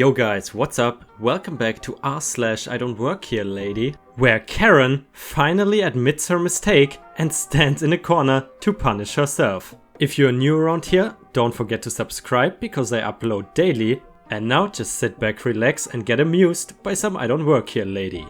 Yo guys, what's up? Welcome back to r/idontworkherelady, where Karen finally admits her mistake and stands in a corner to punish herself. If you're new around here, don't forget to subscribe because I upload daily, and now just sit back, relax and get amused by some I Don't Work Here lady.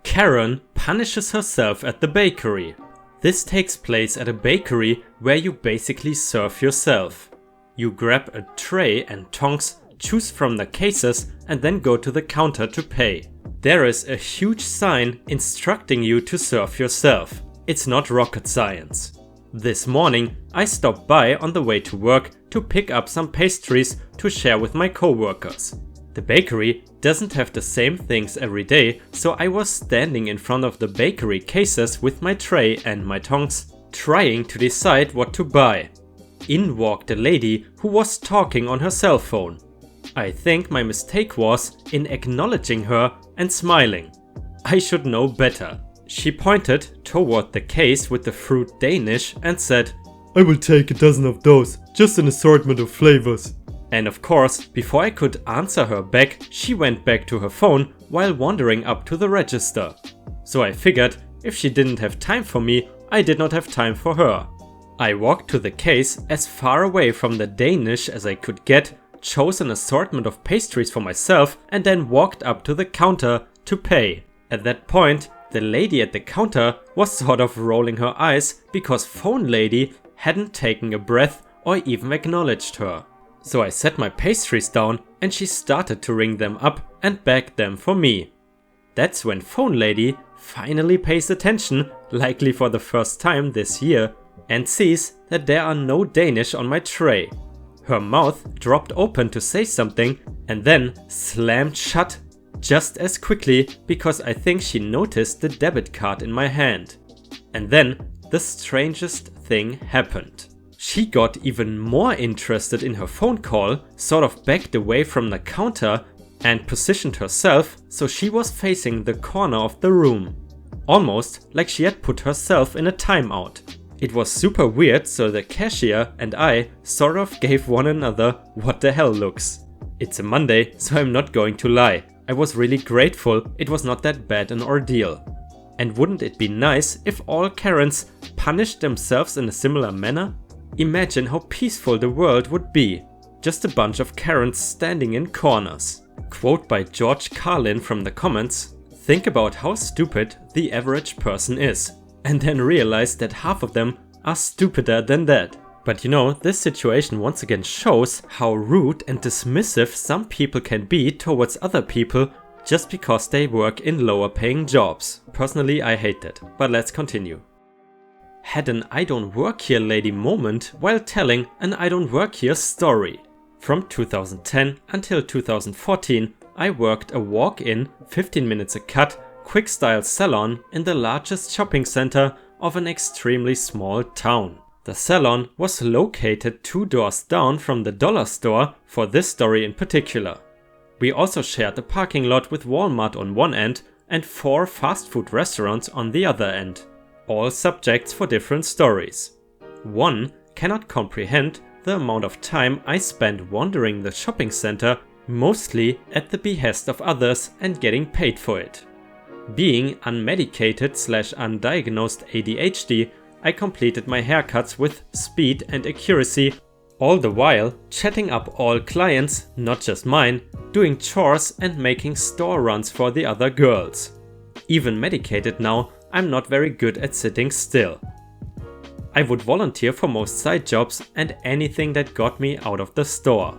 Karen punishes herself at the bakery. This takes place at a bakery where you basically serve yourself. You grab a tray and tongs, choose from the cases and then go to the counter to pay. There is a huge sign instructing you to serve yourself. It's not rocket science. This morning I stopped by on the way to work to pick up some pastries to share with my co-workers. The bakery doesn't have the same things every day, so I was standing in front of the bakery cases with my tray and my tongs, trying to decide what to buy. In walked a lady who was talking on her cell phone. I think my mistake was in acknowledging her and smiling. I should know better. She pointed toward the case with the fruit Danish and said, "I will take a dozen of those, just an assortment of flavors." And of course, before I could answer her back, she went back to her phone while wandering up to the register. So I figured if she didn't have time for me, I did not have time for her. I walked to the case as far away from the Danish as I could get, chose an assortment of pastries for myself and then walked up to the counter to pay. At that point, the lady at the counter was sort of rolling her eyes because phone lady hadn't taken a breath or even acknowledged her. So I set my pastries down and she started to ring them up and bag them for me. That's when phone lady finally pays attention, likely for the first time this year, and sees that there are no Danish on my tray. Her mouth dropped open to say something and then slammed shut just as quickly because I think she noticed the debit card in my hand. And then the strangest thing happened. She got even more interested in her phone call, sort of backed away from the counter and positioned herself so she was facing the corner of the room. Almost like she had put herself in a timeout. It was super weird, so the cashier and I sort of gave one another what the hell looks. It's a Monday, so I'm not going to lie. I was really grateful it was not that bad an ordeal. And wouldn't it be nice if all Karens punished themselves in a similar manner? Imagine how peaceful the world would be. Just a bunch of Karens standing in corners. Quote by George Carlin from the comments, "Think about how stupid the average person is. And then realize that half of them are stupider than that." But you know, this situation once again shows how rude and dismissive some people can be towards other people just because they work in lower paying jobs. Personally, I hate that, but let's continue. Had an I Don't Work Here lady moment while telling an I Don't Work Here story. From 2010 until 2014, I worked a walk-in, 15 minutes a cut, quick style salon in the largest shopping center of an extremely small town. The salon was located 2 doors down from the dollar store for this story in particular. We also shared a parking lot with Walmart on one end and 4 fast food restaurants on the other end. All subjects for different stories. One cannot comprehend the amount of time I spent wandering the shopping center, mostly at the behest of others and getting paid for it. Being unmedicated/undiagnosed ADHD, I completed my haircuts with speed and accuracy, all the while chatting up all clients, not just mine, doing chores and making store runs for the other girls. Even medicated now, I'm not very good at sitting still. I would volunteer for most side jobs and anything that got me out of the store.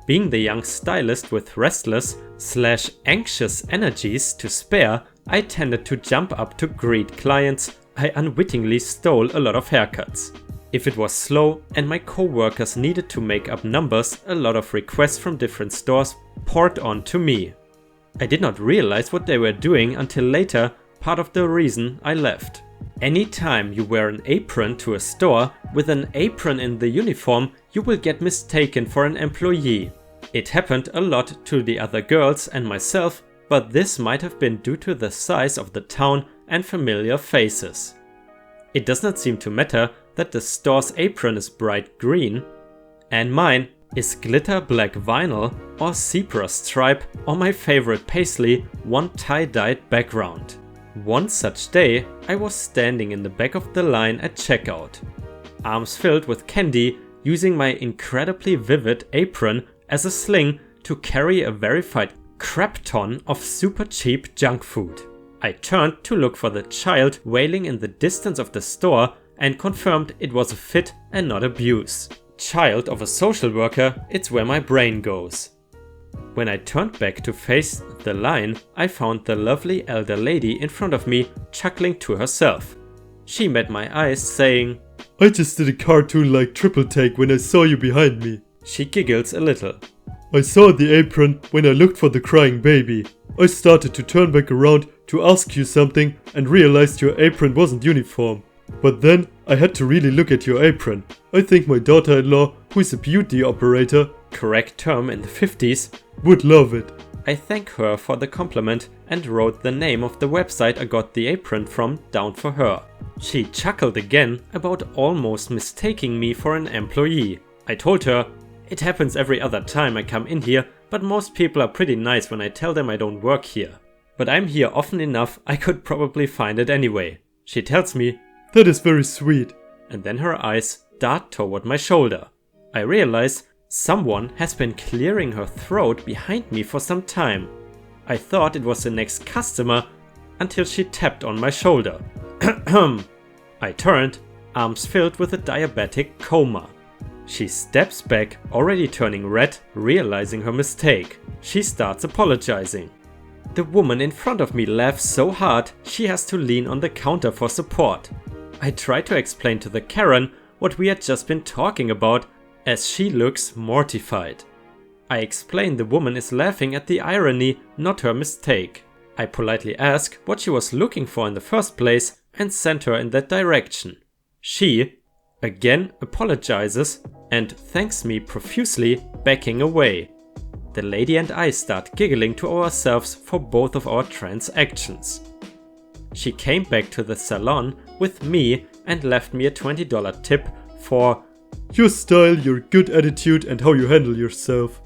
Being the young stylist with restless/anxious energies to spare, I tended to jump up to greet clients. I unwittingly stole a lot of haircuts. If it was slow and my co-workers needed to make up numbers, a lot of requests from different stores poured on to me. I did not realize what they were doing until later, part of the reason I left. Anytime you wear an apron to a store with an apron in the uniform, you will get mistaken for an employee. It happened a lot to the other girls and myself, but this might have been due to the size of the town and familiar faces. It does not seem to matter that the store's apron is bright green, and mine Is glitter black vinyl or zebra stripe or my favorite paisley one tie-dyed background? One such day, I was standing in the back of the line at checkout, arms filled with candy, using my incredibly vivid apron as a sling to carry a verified crap ton of super cheap junk food. I turned to look for the child wailing in the distance of the store and confirmed it was a fit and not abuse. Child of a social worker, it's where my brain goes. When I turned back to face the line, I found the lovely elder lady in front of me chuckling to herself. She met my eyes saying, I just did a cartoon-like triple take when I saw you behind me. She giggles a little. I saw the apron when I looked for the crying baby. I started to turn back around to ask you something and realized your apron wasn't uniform. But then I had to really look at your apron. I think my daughter-in-law, who is a beauty operator, correct term in the 50s, would love it. I thank her for the compliment and wrote the name of the website I got the apron from down for her. She chuckled again about almost mistaking me for an employee. I told her, it happens every other time I come in here, but most people are pretty nice when I tell them I don't work here. But I'm here often enough, I could probably find it anyway. She tells me, that is very sweet. And then her eyes dart toward my shoulder. I realize someone has been clearing her throat behind me for some time. I thought it was the next customer until she tapped on my shoulder. I turned, arms filled with a diabetic coma. She steps back, already turning red, realizing her mistake. She starts apologizing. The woman in front of me laughs so hard she has to lean on the counter for support. I try to explain to the Karen what we had just been talking about, as she looks mortified. I explain the woman is laughing at the irony, not her mistake. I politely ask what she was looking for in the first place and send her in that direction. She, again, apologizes and thanks me profusely, backing away. The lady and I start giggling to ourselves for both of our transactions. She came back to the salon with me and left me a $20 tip for your style, your good attitude and how you handle yourself.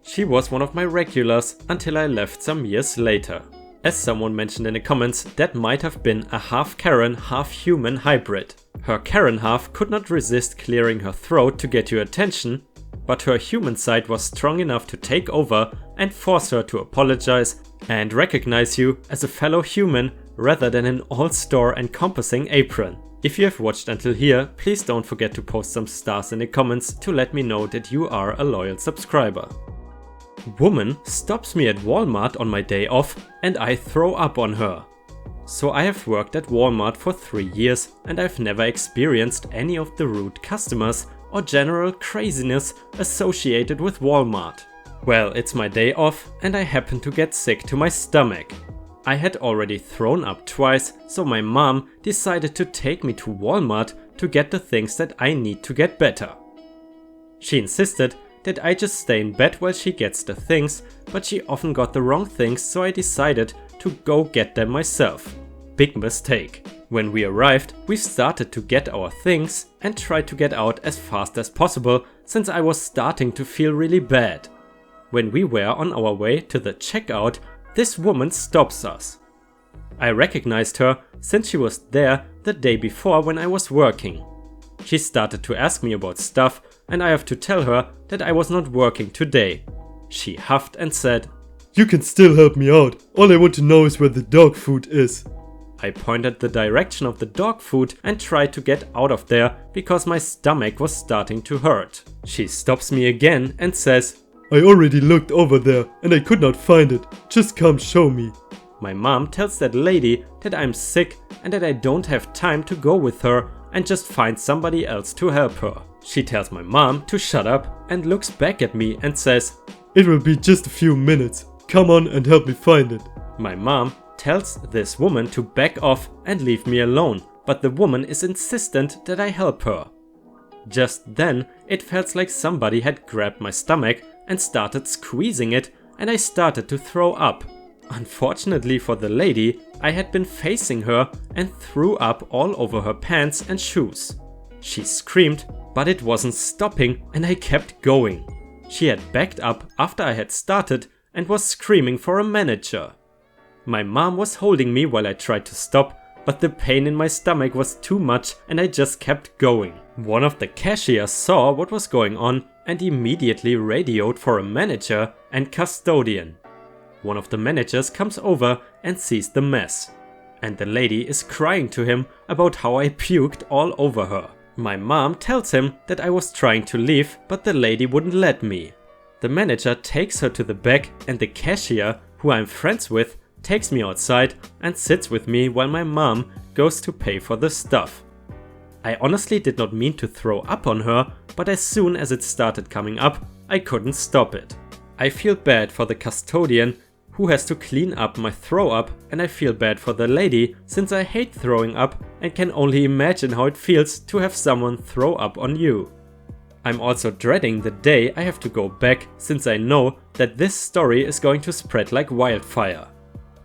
She was one of my regulars until I left some years later. As someone mentioned in the comments, that might have been a half Karen, half human hybrid. Her Karen half could not resist clearing her throat to get your attention, but her human side was strong enough to take over and force her to apologize and recognize you as a fellow human rather than an all-store encompassing apron. If you have watched until here, please don't forget to post some stars in the comments to let me know that you are a loyal subscriber. Woman stops me at Walmart on my day off and I throw up on her. So I have worked at Walmart for 3 years and I've never experienced any of the rude customers or general craziness associated with Walmart. Well, it's my day off and I happen to get sick to my stomach. I had already thrown up twice, so my mom decided to take me to Walmart to get the things that I need to get better. She insisted that I just stay in bed while she gets the things, but she often got the wrong things, so I decided to go get them myself. Big mistake. When we arrived, we started to get our things and tried to get out as fast as possible since I was starting to feel really bad. When we were on our way to the checkout, this woman stops us. I recognized her since she was there the day before when I was working. She started to ask me about stuff and I have to tell her that I was not working today. She huffed and said, you can still help me out. All I want to know is where the dog food is. I pointed the direction of the dog food and tried to get out of there because my stomach was starting to hurt. She stops me again and says, I already looked over there and I could not find it. Just come show me. My mom tells that lady that I'm sick and that I don't have time to go with her and just find somebody else to help her. She tells my mom to shut up and looks back at me and says, it will be just a few minutes. Come on and help me find it. My mom tells this woman to back off and leave me alone, but the woman is insistent that I help her. Just then, it felt like somebody had grabbed my stomach and started squeezing it, and I started to throw up. Unfortunately for the lady, I had been facing her and threw up all over her pants and shoes. She screamed, but it wasn't stopping and I kept going. She had backed up after I had started and was screaming for a manager. My mom was holding me while I tried to stop, but the pain in my stomach was too much and I just kept going. One of the cashiers saw what was going on and immediately radioed for a manager and custodian. One of the managers comes over and sees the mess, and the lady is crying to him about how I puked all over her. My mom tells him that I was trying to leave, but the lady wouldn't let me. The manager takes her to the back and the cashier, who I'm friends with, takes me outside and sits with me while my mom goes to pay for the stuff. I honestly did not mean to throw up on her, but as soon as it started coming up, I couldn't stop it. I feel bad for the custodian who has to clean up my throw up, and I feel bad for the lady since I hate throwing up and can only imagine how it feels to have someone throw up on you. I'm also dreading the day I have to go back since I know that this story is going to spread like wildfire.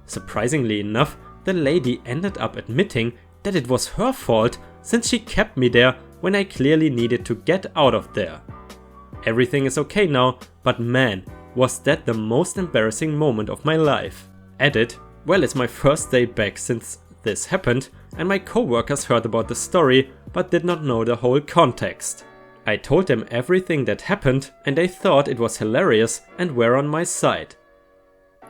Surprisingly enough, the lady ended up admitting that it was her fault since she kept me there when I clearly needed to get out of there. Everything is okay now, but man, was that the most embarrassing moment of my life. Edit, well, it's my first day back since this happened and my co-workers heard about the story but did not know the whole context. I told them everything that happened and they thought it was hilarious and were on my side.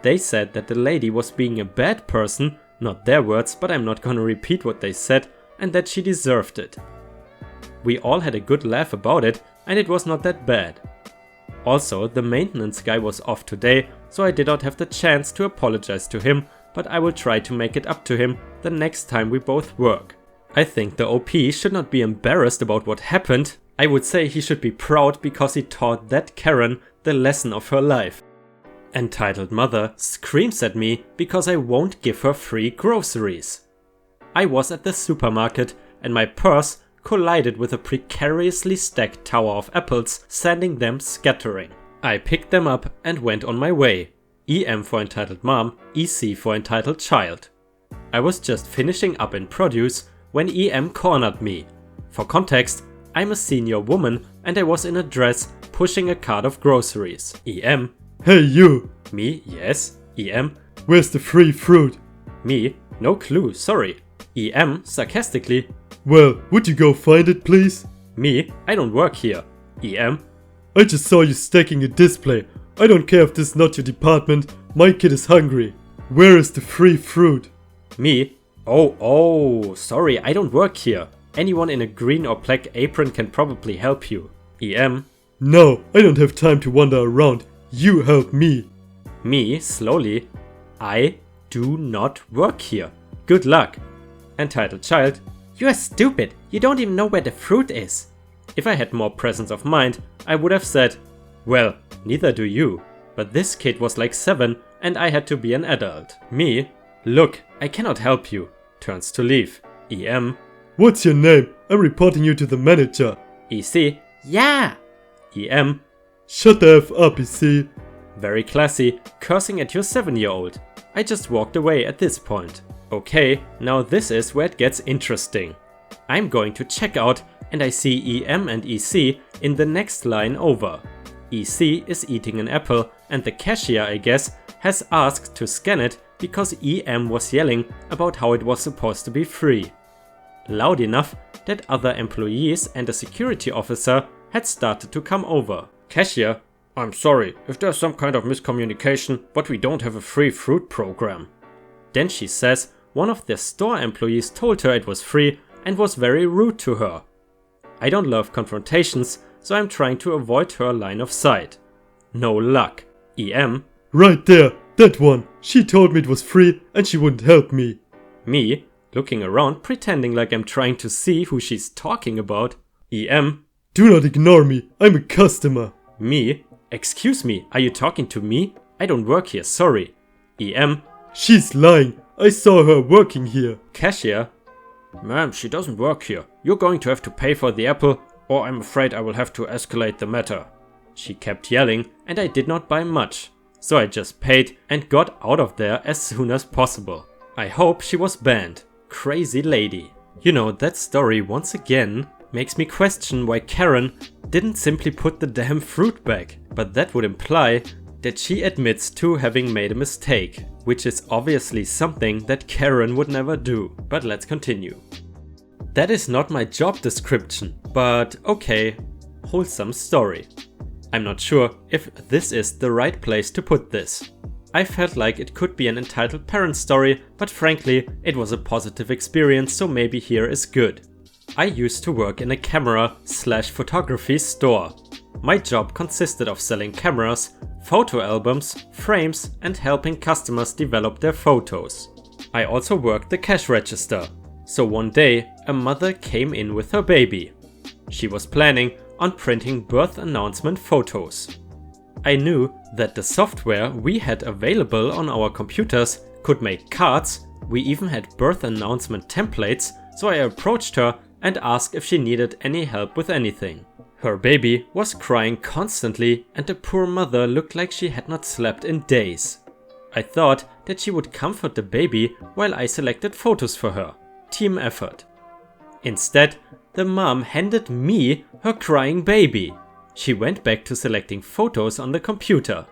They said that the lady was being a bad person, not their words, but I'm not gonna repeat what they said, and that she deserved it. We all had a good laugh about it and it was not that bad. Also, the maintenance guy was off today, so I did not have the chance to apologize to him, but I will try to make it up to him the next time we both work. I think the OP should not be embarrassed about what happened. I would say he should be proud because he taught that Karen the lesson of her life. Entitled mother screams at me because I won't give her free groceries. I was at the supermarket and my purse collided with a precariously stacked tower of apples, sending them scattering. I picked them up and went on my way. EM for entitled mom, EC for entitled child. I was just finishing up in produce when EM cornered me. For context, I'm a senior woman and I was in a dress pushing a cart of groceries. EM. Hey you! Me, yes. EM. Where's the free fruit? Me, no clue, sorry. EM, sarcastically. Well, would you go find it please? Me, I don't work here. EM. I just saw you stacking a display. I don't care if this is not your department, my kid is hungry. Where is the free fruit? Me, oh, sorry, I don't work here. Anyone in a green or black apron can probably help you. EM. No, I don't have time to wander around. You help me. Me, slowly. I do not work here. Good luck. Entitled child. You are stupid. You don't even know where the fruit is. If I had more presence of mind, I would have said, well, neither do you. But this kid was like 7 and I had to be an adult. Me, look, I cannot help you. Turns to leave. EM. What's your name? I'm reporting you to the manager. EC. Yeah. EM. Shut the F up, EC. Very classy, cursing at your 7-year-old. I just walked away at this point. Okay, now this is where it gets interesting. I'm going to check out and I see EM and EC in the next line over. EC is eating an apple and the cashier, I guess, has asked to scan it because EM was yelling about how it was supposed to be free. Loud enough that other employees and a security officer had started to come over. Cashier, I'm sorry if there's some kind of miscommunication, but we don't have a free fruit program. Then she says one of their store employees told her it was free and was very rude to her. I don't love confrontations, so I'm trying to avoid her line of sight. No luck. EM. Right there, that one. She told me it was free and she wouldn't help me. Me, looking around pretending like I'm trying to see who she's talking about. EM. Do not ignore me, I'm a customer. Me, excuse me, are you talking to me? I don't work here, sorry. EM. She's lying, I saw her working here. Cashier. Ma'am, she doesn't work here. You're going to have to pay for the apple, or I'm afraid I will have to escalate the matter. She kept yelling and I did not buy much, so I just paid and got out of there as soon as possible. I hope she was banned. Crazy lady. You know, that story once again Makes me question why Karen didn't simply put the damn fruit back, but that would imply that she admits to having made a mistake, which is obviously something that Karen would never do. But let's continue. That is not my job description, but okay, wholesome story. I'm not sure if this is the right place to put this. I felt like it could be an entitled parent story, but frankly, it was a positive experience, so maybe here is good. I used to work in a camera/photography store. My job consisted of selling cameras, photo albums, frames, and helping customers develop their photos. I also worked the cash register. So one day, a mother came in with her baby. She was planning on printing birth announcement photos. I knew that the software we had available on our computers could make cards. We even had birth announcement templates, so I approached her and asked if she needed any help with anything. Her baby was crying constantly and the poor mother looked like she had not slept in days. I thought that she would comfort the baby while I selected photos for her. Team effort. Instead, the mom handed me her crying baby. She went back to selecting photos on the computer.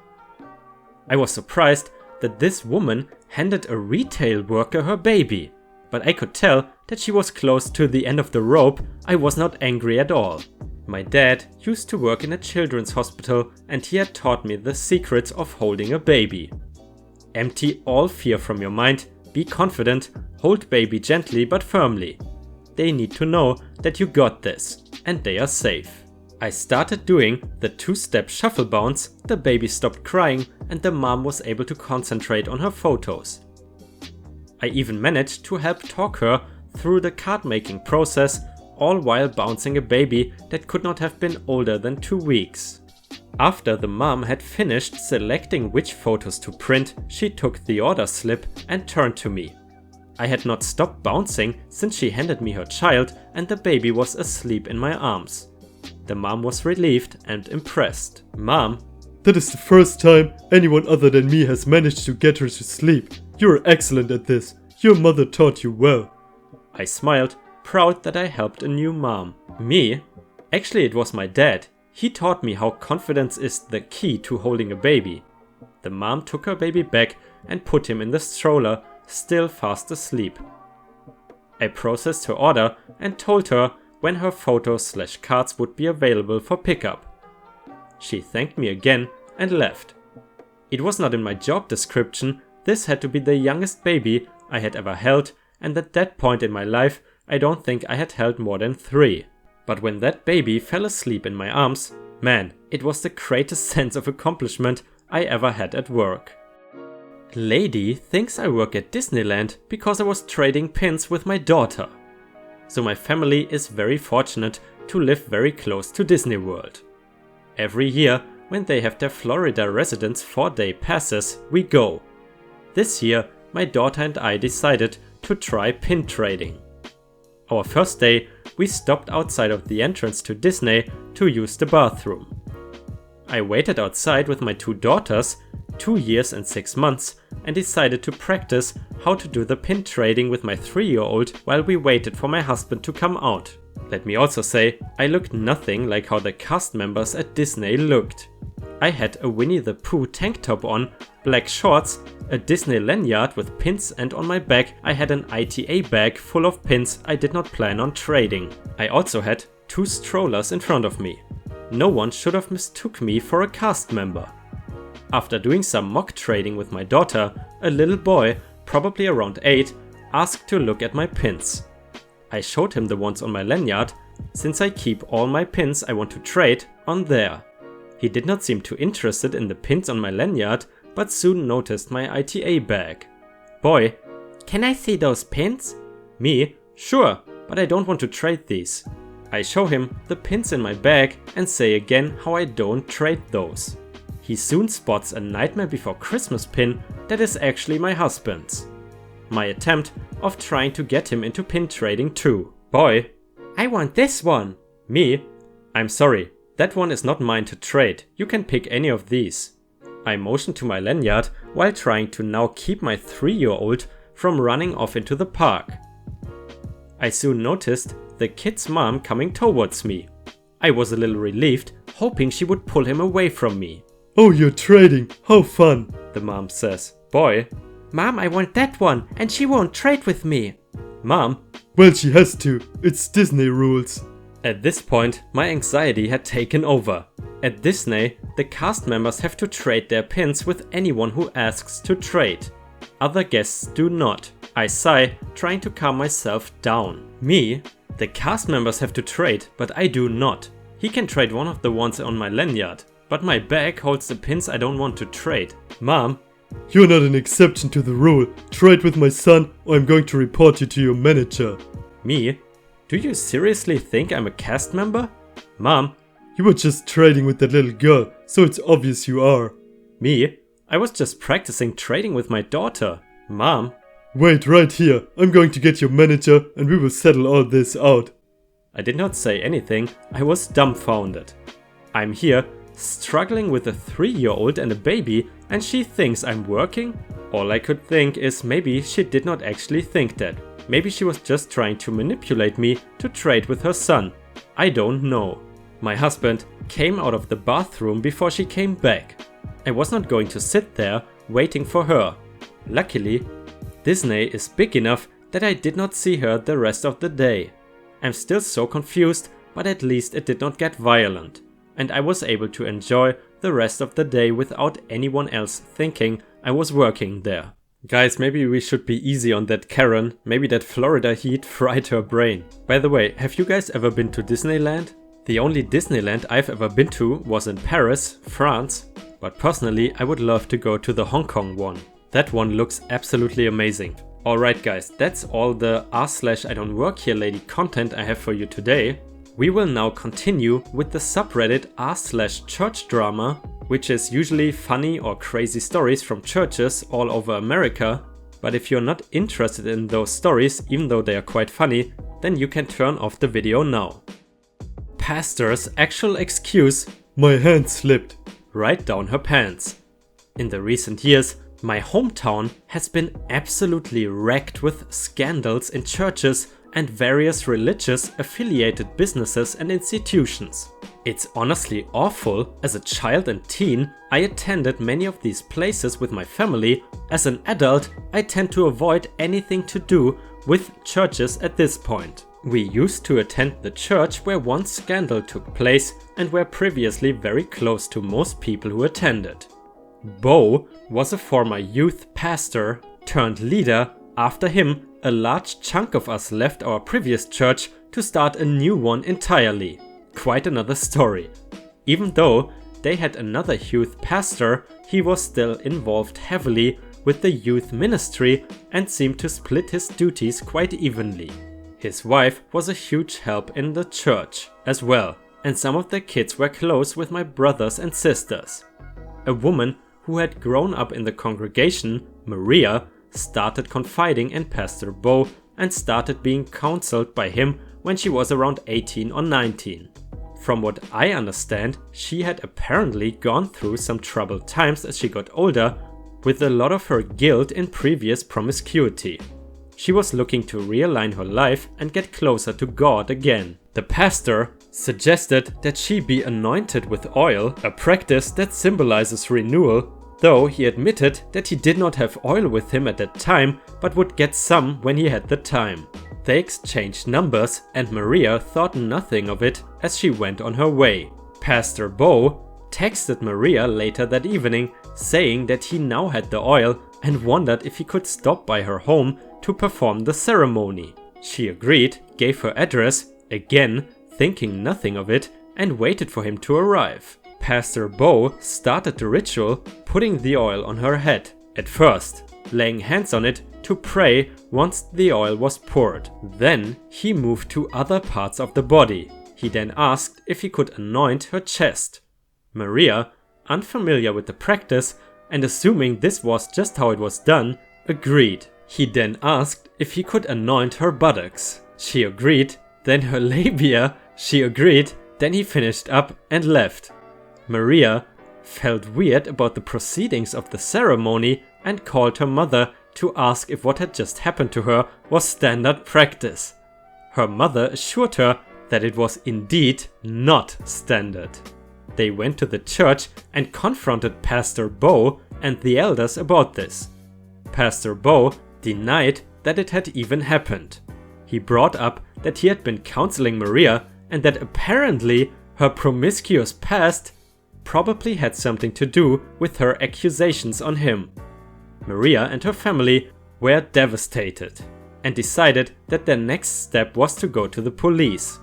I was surprised that this woman handed a retail worker her baby, but I could tell that she was close to the end of the rope. I was not angry at all. My dad used to work in a children's hospital and he had taught me the secrets of holding a baby. Empty all fear from your mind, be confident, hold baby gently but firmly. They need to know that you got this and they are safe. I started doing the 2-step shuffle bounce, the baby stopped crying and the mom was able to concentrate on her photos. I even managed to help talk her through the card making process, all while bouncing a baby that could not have been older than 2 weeks. After the mom had finished selecting which photos to print, she took the order slip and turned to me. I had not stopped bouncing since she handed me her child and the baby was asleep in my arms. The mom was relieved and impressed. Mom, that is the first time anyone other than me has managed to get her to sleep. You're excellent at this. Your mother taught you well. I smiled, proud that I helped a new mom. Me? Actually, it was my dad. He taught me how confidence is the key to holding a baby. The mom took her baby back and put him in the stroller, still fast asleep. I processed her order and told her when her photos/cards would be available for pickup. She thanked me again and left. It was not in my job description. This had to be the youngest baby I had ever held, and at that point in my life, I don't think I had held more than 3. But when that baby fell asleep in my arms, man, it was the greatest sense of accomplishment I ever had at work. Lady thinks I work at Disneyland because I was trading pins with my daughter. So my family is very fortunate to live very close to Disney World. Every year, when they have their Florida residence 4-day passes, we go. This year, my daughter and I decided to try pin trading. Our first day, we stopped outside of the entrance to Disney to use the bathroom. I waited outside with my 2 daughters, 2 years and 6 months, and decided to practice how to do the pin trading with my 3-year-old while we waited for my husband to come out. Let me also say, I looked nothing like how the cast members at Disney looked. I had a Winnie the Pooh tank top on, black shorts, a Disney lanyard with pins, and on my back I had an ITA bag full of pins I did not plan on trading. I also had 2 strollers in front of me. No one should have mistook me for a cast member. After doing some mock trading with my daughter, a little boy, probably around 8, asked to look at my pins. I showed him the ones on my lanyard, since I keep all my pins I want to trade on there. He did not seem too interested in the pins on my lanyard, but soon noticed my ITA bag. Boy, can I see those pins? Me, sure, but I don't want to trade these. I show him the pins in my bag and say again how I don't trade those. He soon spots a Nightmare Before Christmas pin that is actually my husband's. My attempt of trying to get him into pin trading too. Boy, I want this one. Me, I'm sorry, that one is not mine to trade. You can pick any of these. I motioned to my lanyard while trying to now keep my 3-year-old from running off into the park. I soon noticed the kid's mom coming towards me. I was a little relieved, hoping she would pull him away from me. "Oh, you're trading. How fun," the mom says. Boy: "Mom, I want that one, and she won't trade with me." Mom: "Well, she has to. It's Disney rules." At this point, my anxiety had taken over. At Disney, the cast members have to trade their pins with anyone who asks to trade. Other guests do not. I sigh, trying to calm myself down. Me? The cast members have to trade, but I do not. He can trade one of the ones on my lanyard, but my bag holds the pins I don't want to trade. Mom: "You're not an exception to the rule. Trade with my son or I'm going to report you to your manager." Me: "Do you seriously think I'm a cast member?" Mom: "You were just trading with that little girl, so it's obvious you are." Me: "I was just practicing trading with my daughter." Mom: "Wait right here. I'm going to get your manager and we will settle all this out." I did not say anything. I was dumbfounded. I'm here, struggling with a 3-year-old and a baby, and she thinks I'm working? All I could think is maybe she did not actually think that. Maybe she was just trying to manipulate me to trade with her son. I don't know. My husband came out of the bathroom before she came back. I was not going to sit there waiting for her. Luckily, Disney is big enough that I did not see her the rest of the day. I'm still so confused, but at least it did not get violent, and I was able to enjoy the rest of the day without anyone else thinking I was working there. Guys, maybe we should be easy on that Karen. Maybe that Florida heat fried her brain. By the way, have you guys ever been to Disneyland? The only Disneyland I've ever been to was in Paris, France, but personally I would love to go to the Hong Kong one. That one looks absolutely amazing. Alright guys, that's all the r/IDON'TWORKHERELADY content I have for you today. We will now continue with the subreddit r/church drama, which is usually funny or crazy stories from churches all over America. But if you're not interested in those stories, even though they are quite funny, then you can turn off the video now. Pastor's actual excuse: "My hand slipped." Right down her pants. In the recent years, my hometown has been absolutely wrecked with scandals in churches and various religious affiliated businesses and institutions. It's honestly awful. As a child and teen, I attended many of these places with my family. As an adult, I tend to avoid anything to do with churches at this point. We used to attend the church where one scandal took place and were previously very close to most people who attended. Bo was a former youth pastor turned leader. After him, a large chunk of us left our previous church to start a new one entirely. Quite another story. Even though they had another youth pastor, he was still involved heavily with the youth ministry and seemed to split his duties quite evenly. His wife was a huge help in the church as well, and some of the kids were close with my brothers and sisters. A woman who had grown up in the congregation, Maria, started confiding in Pastor Bo and started being counseled by him when she was around 18 or 19. From what I understand, she had apparently gone through some troubled times as she got older, with a lot of her guilt in previous promiscuity. She was looking to realign her life and get closer to God again. The pastor suggested that she be anointed with oil, a practice that symbolizes renewal, though he admitted that he did not have oil with him at that time, but would get some when he had the time. They exchanged numbers and Maria thought nothing of it as she went on her way. Pastor Bo texted Maria later that evening saying that he now had the oil and wondered if he could stop by her home to perform the ceremony. She agreed, gave her address, again thinking nothing of it, and waited for him to arrive. Pastor Bo started the ritual, putting the oil on her head, at first laying hands on it to pray once the oil was poured. Then he moved to other parts of the body. He then asked if he could anoint her chest. Maria, unfamiliar with the practice and assuming this was just how it was done, agreed. He then asked if he could anoint her buttocks. She agreed, then her labia. She agreed, then he finished up and left. Maria felt weird about the proceedings of the ceremony and called her mother to ask if what had just happened to her was standard practice. her mother assured her that it was indeed not standard. They went to the church and confronted Pastor Bo and the elders about this. Pastor Bo denied that it had even happened. He brought up that he had been counseling Maria and that apparently her promiscuous past probably had something to do with her accusations on him. Maria and her family were devastated and decided that their next step was to go to the police.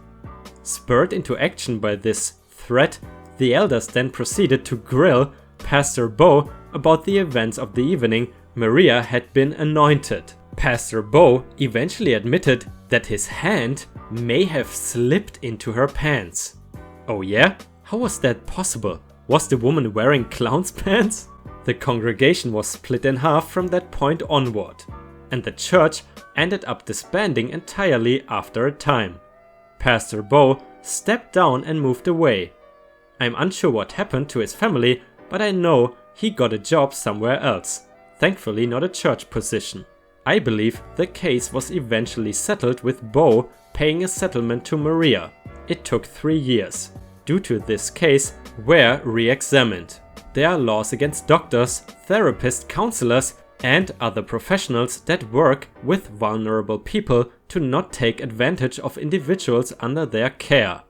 Spurred into action by this threat, the elders then proceeded to grill Pastor Bo about the events of the evening Maria had been anointed. Pastor Bo eventually admitted that his hand may have slipped into her pants. Oh yeah? How was that possible? Was the woman wearing clown's pants? The congregation was split in half from that point onward, and the church ended up disbanding entirely after a time. Pastor Bo stepped down and moved away. I'm unsure what happened to his family, but I know he got a job somewhere else. Thankfully not a church position. I believe the case was eventually settled with Bo paying a settlement to Maria. It took 3 years. Due to this case were re-examined. There are laws against doctors, therapists, counselors and other professionals that work with vulnerable people to not take advantage of individuals under their care.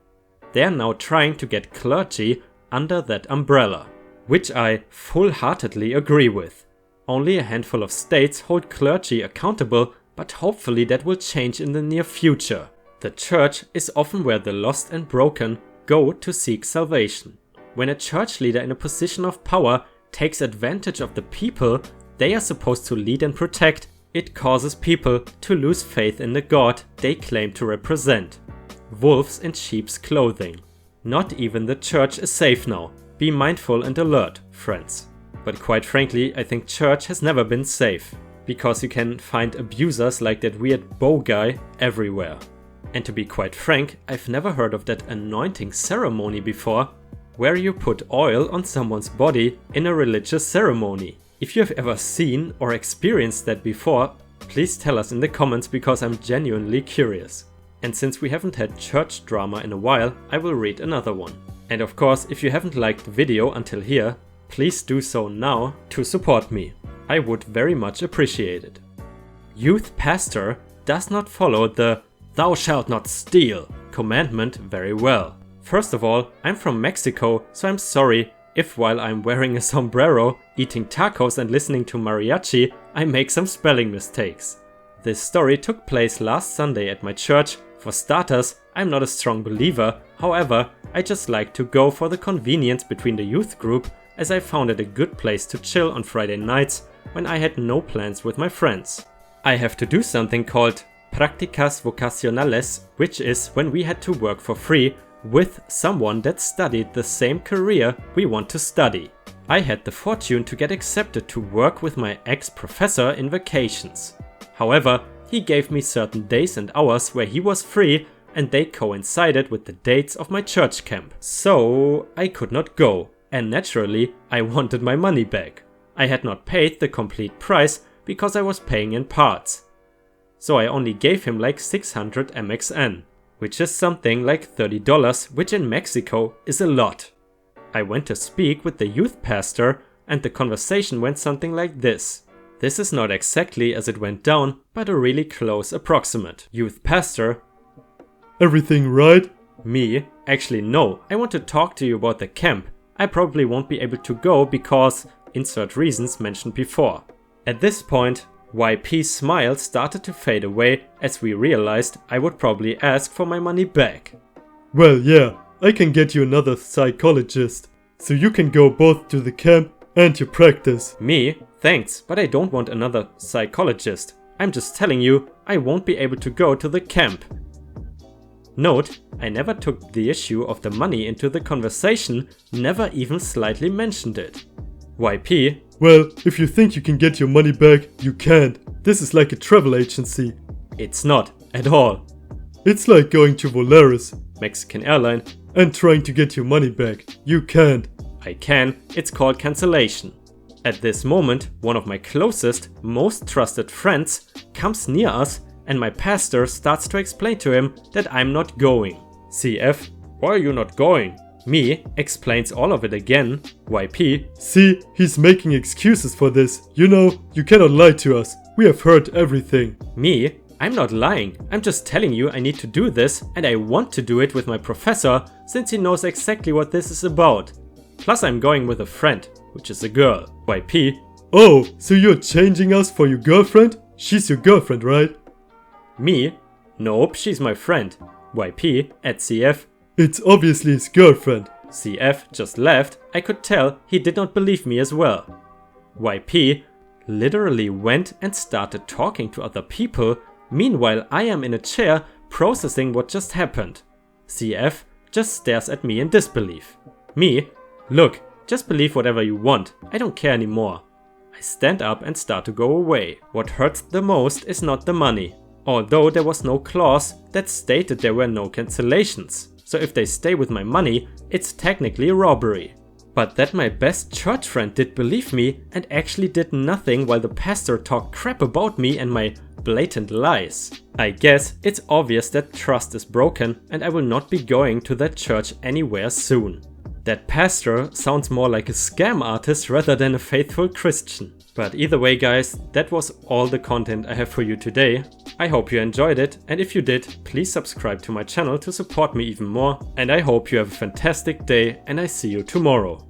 They are now trying to get clergy under that umbrella, which I full-heartedly agree with. Only a handful of states hold clergy accountable, but hopefully that will change in the near future. The church is often where the lost and broken go to seek salvation. When a church leader in a position of power takes advantage of the people they are supposed to lead and protect, it causes people to lose faith in the God they claim to represent. Wolves in sheep's clothing. Not even the church is safe now. Be mindful and alert, friends. But quite frankly, I think church has never been safe, because you can find abusers like that weird Bo guy everywhere. And to be quite frank, I've never heard of that anointing ceremony before, where you put oil on someone's body in a religious ceremony. If you have ever seen or experienced that before, please tell us in the comments because I'm genuinely curious. And since we haven't had church drama in a while, I will read another one. And of course, if you haven't liked the video until here, please do so now to support me. I would very much appreciate it. Youth pastor does not follow the "thou shalt not steal" commandment very well. First of all, I'm from Mexico, so I'm sorry if while I'm wearing a sombrero, eating tacos and listening to mariachi, I make some spelling mistakes. This story took place last Sunday at my church. For starters, I'm not a strong believer, however, I just like to go for the convenience between the youth group, as I found it a good place to chill on Friday nights when I had no plans with my friends. I have to do something called Prácticas Vocacionales, which is when we had to work for free with someone that studied the same career we want to study. I had the fortune to get accepted to work with my ex-professor in vacations. However, he gave me certain days and hours where he was free and they coincided with the dates of my church camp. So I could not go, and naturally I wanted my money back. I had not paid the complete price because I was paying in parts. So I only gave him like 600 MXN. Which is something like $30, which in Mexico is a lot. I went to speak with the youth pastor and the conversation went something like this. This is not exactly as it went down, but a really close approximate. Youth pastor: Everything right? Me: actually no, I want to talk to you about the camp. I probably won't be able to go because insert reasons mentioned before. At this point, YP's smile started to fade away as we realized I would probably ask for my money back. Well, yeah, I can get you another psychologist, so you can go both to the camp and to practice. Me? Thanks, but I don't want another psychologist. I'm just telling you, I won't be able to go to the camp. Note, I never took the issue of the money into the conversation, never even slightly mentioned it. YP: Well, if you think you can get your money back, you can't. This is like a travel agency. It's not, at all. It's like going to Volaris, Mexican airline, and trying to get your money back. You can't. I can, it's called cancellation. At this moment, one of my closest, most trusted friends comes near us and my pastor starts to explain to him that I'm not going. CF, why are you not going? Me explains all of it again. YP, See, he's making excuses for this. You know, you cannot lie to us. We have heard everything. Me, I'm not lying. I'm just telling you I need to do this and I want to do it with my professor since he knows exactly what this is about. Plus I'm going with a friend, which is a girl. YP, Oh, so you're changing us for your girlfriend? She's your girlfriend, right? Me, nope, she's my friend. YP at CF, It's obviously his girlfriend. CF just laughed. I could tell he did not believe me as well. YP literally went and started talking to other people. Meanwhile, I am in a chair processing what just happened. CF just stares at me in disbelief. Me, look, just believe whatever you want. I don't care anymore. I stand up and start to go away. What hurts the most is not the money. Although there was no clause that stated there were no cancellations. So if they stay with my money, it's technically a robbery. But that my best church friend did believe me and actually did nothing while the pastor talked crap about me and my blatant lies. I guess it's obvious that trust is broken and I will not be going to that church anywhere soon. That pastor sounds more like a scam artist rather than a faithful Christian. But either way guys, that was all the content I have for you today. I hope you enjoyed it, and if you did, please subscribe to my channel to support me even more, and I hope you have a fantastic day and I see you tomorrow.